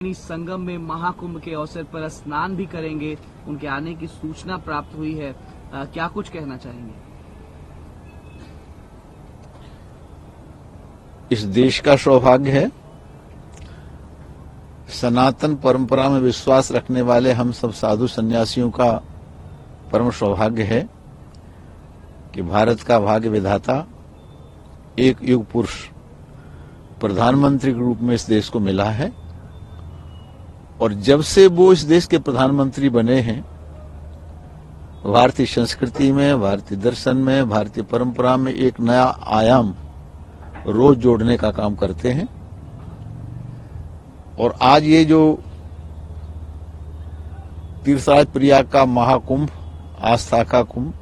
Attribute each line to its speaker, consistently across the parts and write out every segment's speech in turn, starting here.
Speaker 1: संगम में महाकुंभ के अवसर पर स्नान भी करेंगे। उनके आने की सूचना प्राप्त हुई है। क्या कुछ कहना चाहेंगे?
Speaker 2: इस देश का सौभाग्य है, सनातन परंपरा में विश्वास रखने वाले हम सब साधु सन्यासियों का परम सौभाग्य है कि भारत का भाग्य विधाता एक युग पुरुष प्रधानमंत्री के रूप में इस देश को मिला है। और जब से वो इस देश के प्रधानमंत्री बने हैं, भारतीय संस्कृति में, भारतीय दर्शन में, भारतीय परंपरा में एक नया आयाम रोज जोड़ने का काम करते हैं। और आज ये जो तीर्थराज प्रयाग का महाकुंभ, आस्था का कुंभ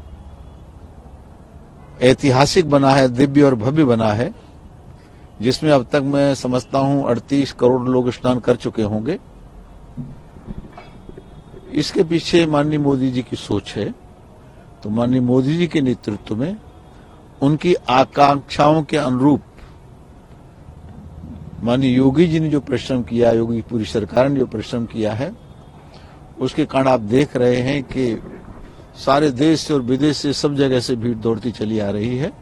Speaker 2: ऐतिहासिक बना है, दिव्य और भव्य बना है, जिसमें अब तक मैं समझता हूं 38 करोड़ लोग स्नान कर चुके होंगे। इसके पीछे माननीय मोदी जी की सोच है। तो माननीय मोदी जी के नेतृत्व में उनकी आकांक्षाओं के अनुरूप माननीय योगी जी ने जो परिश्रम किया, योगी की पूरी सरकार ने जो परिश्रम किया है, उसके कारण आप देख रहे हैं कि सारे देश से और विदेश से सब जगह से भीड़ दौड़ती चली आ रही है।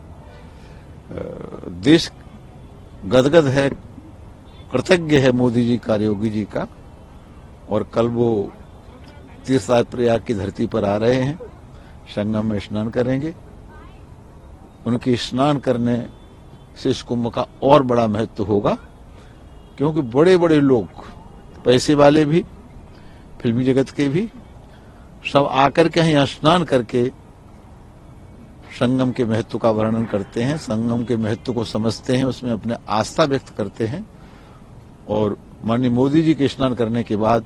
Speaker 2: देश गदगद है, कृतज्ञ है मोदी जी का, योगी जी का। और कल वो तीर्थराज प्रयाग की धरती पर आ रहे हैं, संगम में स्नान करेंगे। उनके स्नान करने से इस कुंभ का और बड़ा महत्व होगा, क्योंकि बड़े बड़े लोग, पैसे वाले भी, फिल्मी जगत के भी, सब आकर के यहाँ स्नान करके संगम के महत्व का वर्णन करते हैं, संगम के महत्व को समझते हैं, उसमें अपने आस्था व्यक्त करते हैं। और माननीय मोदी जी के स्नान करने के बाद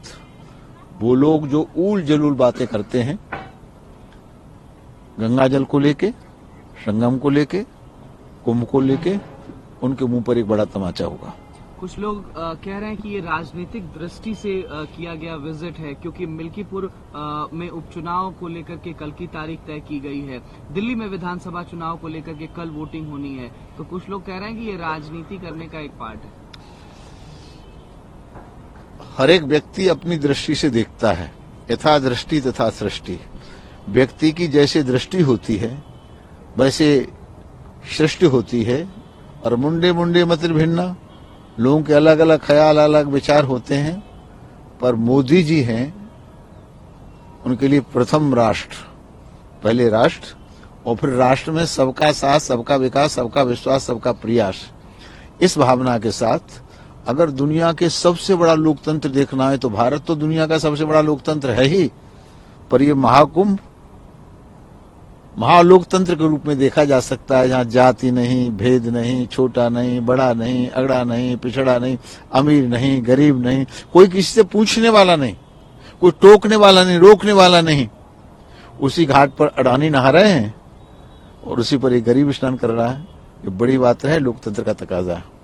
Speaker 2: वो लोग जो ऊल जलूल बातें करते हैं गंगा जल को लेके, संगम को लेके, कुंभ को लेके, उनके मुंह पर एक बड़ा तमाचा होगा।
Speaker 1: कुछ लोग कह रहे हैं कि ये राजनीतिक दृष्टि से किया गया विजिट है, क्योंकि मिल्कीपुर में उपचुनाव को लेकर के कल की तारीख तय की गई है। दिल्ली में विधानसभा चुनाव को लेकर के कल वोटिंग होनी है। तो कुछ लोग कह रहे हैं कि ये राजनीति करने का एक पार्ट है।
Speaker 2: हर एक व्यक्ति अपनी दृष्टि से देखता है, यथा दृष्टि तथा सृष्टि। व्यक्ति की जैसे दृष्टि होती है वैसे सृष्टि होती है। और मुंडे मुंडे मत भिन्ना, लोगों के अलग अलग ख्याल, अलग विचार होते हैं। पर मोदी जी हैं, उनके लिए प्रथम राष्ट्र, पहले राष्ट्र, और फिर राष्ट्र में सबका साथ, सबका विकास, सबका विश्वास, सबका प्रयास। इस भावना के साथ अगर दुनिया के सबसे बड़ा लोकतंत्र देखना है तो भारत तो दुनिया का सबसे बड़ा लोकतंत्र है ही, पर ये महाकुंभ महालोकतंत्र के रूप में देखा जा सकता है, जहाँ जाति नहीं, भेद नहीं, छोटा नहीं, बड़ा नहीं, अगड़ा नहीं, पिछड़ा नहीं, अमीर नहीं, गरीब नहीं, कोई किसी से पूछने वाला नहीं, कोई टोकने वाला नहीं, रोकने वाला नहीं। उसी घाट पर अडानी नहा रहे हैं और उसी पर एक गरीब स्नान कर रहा है। ये बड़ी बात है, लोकतंत्र का तकाजा है।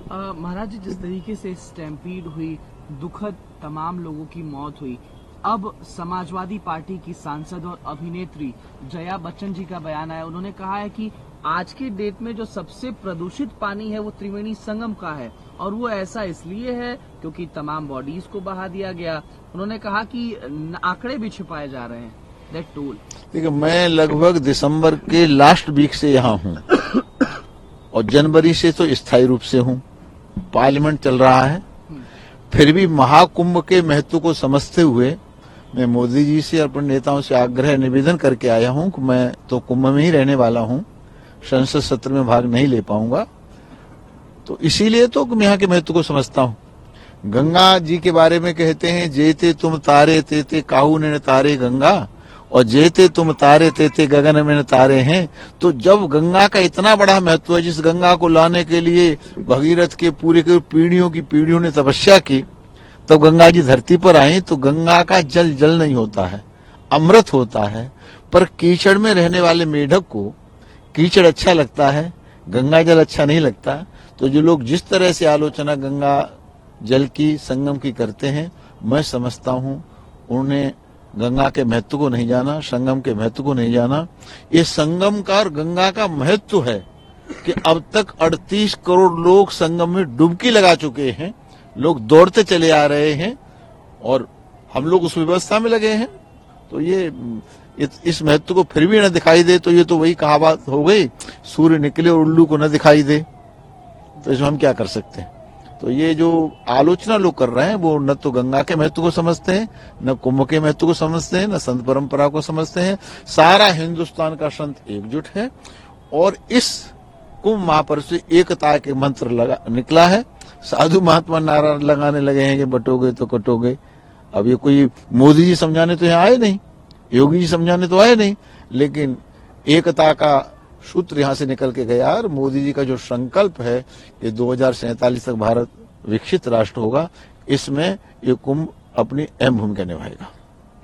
Speaker 1: महाराज जी, जिस तरीके से स्टैम्पीड हुई, दुखद तमाम लोगों की मौत हुई, अब समाजवादी पार्टी की सांसद और अभिनेत्री जया बच्चन जी का बयान आया। उन्होंने कहा है कि आज के डेट में जो सबसे प्रदूषित पानी है वो त्रिवेणी संगम का है, और वो ऐसा इसलिए है क्योंकि तमाम बॉडीज को बहा दिया गया। उन्होंने कहा कि आंकड़े भी छिपाए जा रहे हैं। That toll.
Speaker 2: देखिए, मैं लगभग दिसंबर के लास्ट वीक से यहाँ हूँ और जनवरी से तो स्थायी रूप से हूँ। पार्लियामेंट चल रहा है, फिर भी महाकुंभ के महत्व को समझते हुए मैं मोदी जी से और अपने नेताओं से आग्रह निवेदन करके आया हूं कि मैं तो कुंभ में ही रहने वाला हूं, संसद सत्र में भाग नहीं ले पाऊंगा। तो इसीलिए तो मैं यहाँ के महत्व को समझता हूं। गंगा जी के बारे में कहते हैं, जेते तुम तारे तेते काहू ने तारे गंगा, और जेते तुम तारे तेते गगन में तारे हैं। तो जब गंगा का इतना बड़ा महत्व है, जिस गंगा को लाने के लिए भगीरथ के पूरे पीढ़ियों की पीढ़ियों ने तपस्या की, तो गंगा जी धरती पर आई। तो गंगा का जल जल नहीं होता है, अमृत होता है। पर कीचड़ में रहने वाले मेढक को कीचड़ अच्छा लगता है, गंगा जल अच्छा नहीं लगता। तो जो लोग जिस तरह से आलोचना गंगा जल की, संगम की करते हैं, मैं समझता हूं उन्हें गंगा के महत्व को नहीं जाना, संगम के महत्व को नहीं जाना। ये संगम का और गंगा का महत्व है कि अब तक 38 करोड़ लोग संगम में डुबकी लगा चुके हैं, लोग दौड़ते चले आ रहे हैं और हम लोग उस व्यवस्था में लगे हैं। तो ये इस महत्व को फिर भी न दिखाई दे तो ये तो वही कहावत हो गई, सूर्य निकले और उल्लू को न दिखाई दे। तो इसमें हम क्या कर सकते हैं। तो ये जो आलोचना लोग कर रहे हैं वो न तो गंगा के महत्व को समझते हैं, न कुंभ के महत्व को समझते हैं, न संत परंपरा को समझते हैं। सारा हिंदुस्तान का संत एकजुट है और इस कुंभ महापर्व से एकता के मंत्र निकला है। साधु महात्मा नारा लगाने लगे हैं कि बटोगे तो कटोगे। अब ये कोई मोदी जी समझाने तो यहाँ आए नहीं, योगी जी समझाने तो आए नहीं, लेकिन एकता का सूत्र यहाँ से निकल के गया और मोदी जी का जो संकल्प है कि 2047 तक भारत विकसित राष्ट्र होगा, इसमें ये कुंभ अपनी अहम भूमिका निभाएगा।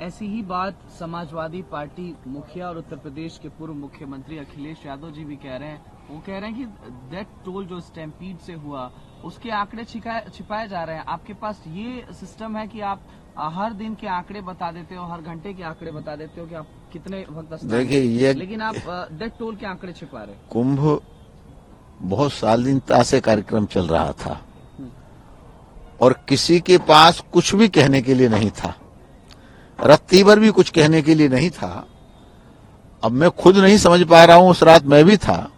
Speaker 1: ऐसी ही बात समाजवादी पार्टी मुखिया और उत्तर प्रदेश के पूर्व मुख्यमंत्री अखिलेश यादव जी भी कह रहे हैं। वो कह रहे हैं कि डेथ टोल जो स्टैम्पीड से हुआ उसके आंकड़े छिपाए जा रहे हैं। आपके पास ये सिस्टम है कि आप हर दिन के आंकड़े बता देते हो, हर घंटे के आंकड़े बता देते हो कि आप कितने भक्त,
Speaker 2: देखिए ये,
Speaker 1: लेकिन आप डेथ टोल के आंकड़े छिपा रहे।
Speaker 2: कुंभ बहुत साल दिन से कार्यक्रम चल रहा था और किसी के पास कुछ भी कहने के लिए नहीं था, रत्ती भर भी कुछ कहने के लिए नहीं था। अब मैं खुद नहीं समझ पा रहा हूं, उस रात मैं भी था।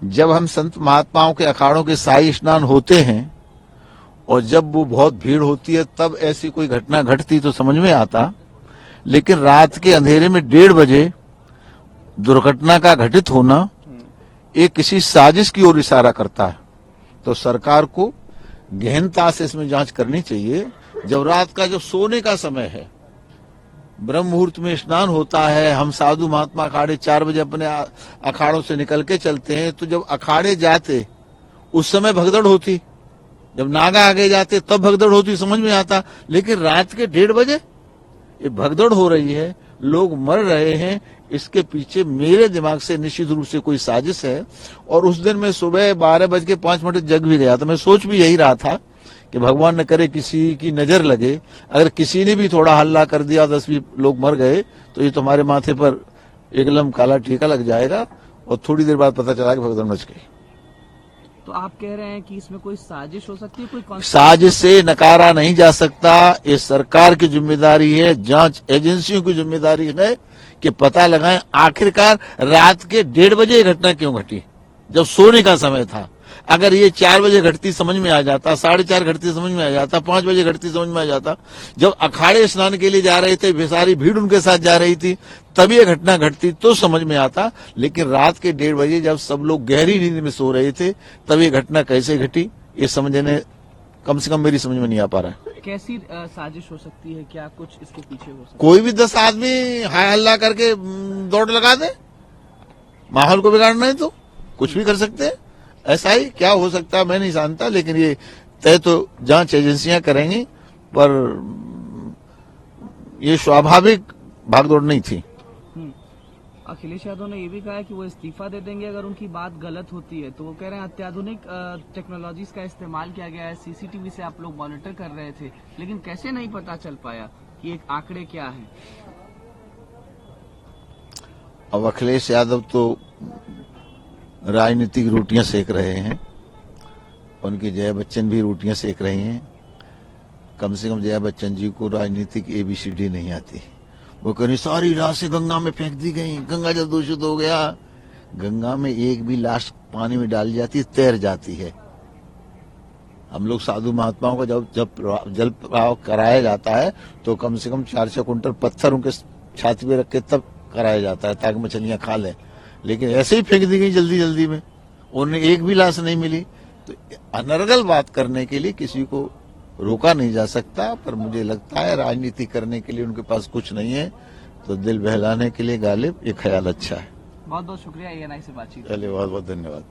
Speaker 2: जब हम संत महात्माओं के अखाड़ों के शाही स्नान होते हैं और जब वो बहुत भीड़ होती है तब ऐसी कोई घटना घटती तो समझ में आता, लेकिन रात के अंधेरे में 1:30 बजे दुर्घटना का घटित होना एक किसी साजिश की ओर इशारा करता है। तो सरकार को गहनता से इसमें जांच करनी चाहिए। जब रात का जब सोने का समय है, ब्रह्म मुहूर्त में स्नान होता है, हम साधु महात्मा अखाड़े 4 बजे अपने अखाड़ों से निकल के चलते हैं, तो जब अखाड़े जाते उस समय भगदड़ होती, जब नागा आगे जाते तब भगदड़ होती, समझ में आता। लेकिन रात के 1:30 बजे ये भगदड़ हो रही है, लोग मर रहे हैं, इसके पीछे मेरे दिमाग से निश्चित रूप से कोई साजिश है। और उस दिन मैं सुबह 12:05 जग भी गया था। मैं सोच भी यही रहा था कि भगवान न करे किसी की नजर लगे, अगर किसी ने भी थोड़ा हल्ला कर दिया, 10-20 लोग मर गए, तो ये तुम्हारे माथे पर एकदम काला टीका लग जाएगा। और थोड़ी देर बाद पता चला कि भगदड़ मच गई।
Speaker 1: तो आप कह रहे हैं कि इसमें कोई साजिश हो सकती है? कोई
Speaker 2: साजिश से नकारा नहीं जा सकता। ये सरकार की जिम्मेदारी है, जांच एजेंसियों की जिम्मेदारी है कि पता लगाएं आखिरकार रात के 1:30 बजे ये घटना क्यों घटी, जब सोने का समय था। अगर ये 4 बजे घटती समझ में आ जाता, 4:30 घटती समझ में आ जाता, 5 बजे घटती समझ में आ जाता। जब अखाड़े स्नान के लिए जा रहे थे, सारी भीड़ उनके साथ जा रही थी, तब ये घटना घटती तो समझ में आता। लेकिन रात के 1:30 बजे जब सब लोग गहरी नींद में सो रहे थे, तब ये घटना कैसे घटी, ये समझने कम से कम मेरी समझ में नहीं आ पा रहा है।
Speaker 1: कैसी साजिश हो सकती है? क्या कुछ इसके पीछे हो सकता है?
Speaker 2: कोई भी 10 आदमी हाय हल्ला करके दौड़ लगा दे, माहौल को बिगाड़ना है तो कुछ भी कर सकते हैं। ऐसा ही क्या हो सकता है मैं नहीं जानता, लेकिन ये तय तो जांच एजेंसियां करेंगी। पर ये स्वाभाविक भागदौड़ नहीं थी।
Speaker 1: अखिलेश यादव ने ये भी कहा है कि वो इस्तीफा दे देंगे अगर उनकी बात गलत होती है। तो वो कह रहे हैं अत्याधुनिक टेक्नोलॉजीज का इस्तेमाल किया गया है, सीसीटीवी से आप लोग मॉनिटर कर रहे थे, लेकिन कैसे नहीं पता चल पाया कि एक आंकड़े क्या है?
Speaker 2: अब अखिलेश यादव तो राजनीतिक रोटियां सेक रहे हैं, उनकी जया बच्चन भी रोटियां सेक रही हैं। कम से कम जया बच्चन जी को राजनीतिक ABCD नहीं आती। वो कह रही सारी रात से गंगा में फेंक दी गई, गंगा जल दूषित हो गया। गंगा में एक भी लाश पानी में डाली जाती है, तैर जाती है। हम लोग साधु महात्माओं का जब जल प्रवाह कराया जाता है तो कम से कम 400 कुंटल पत्थर उनके छाती पे रख के तब कराया जाता है ताकि मछलियां खा लें। लेकिन ऐसे ही फेंक दी गई जल्दी जल्दी में, उन्हें एक भी लाश नहीं मिली। तो अनर्गल बात करने के लिए किसी को रोका नहीं जा सकता, पर मुझे लगता है राजनीति करने के लिए उनके पास कुछ नहीं है, तो दिल बहलाने के लिए गालिब ये ख्याल अच्छा है।
Speaker 1: बहुत बहुत शुक्रिया ANI से बातचीत।
Speaker 2: चलिए, बहुत बहुत धन्यवाद।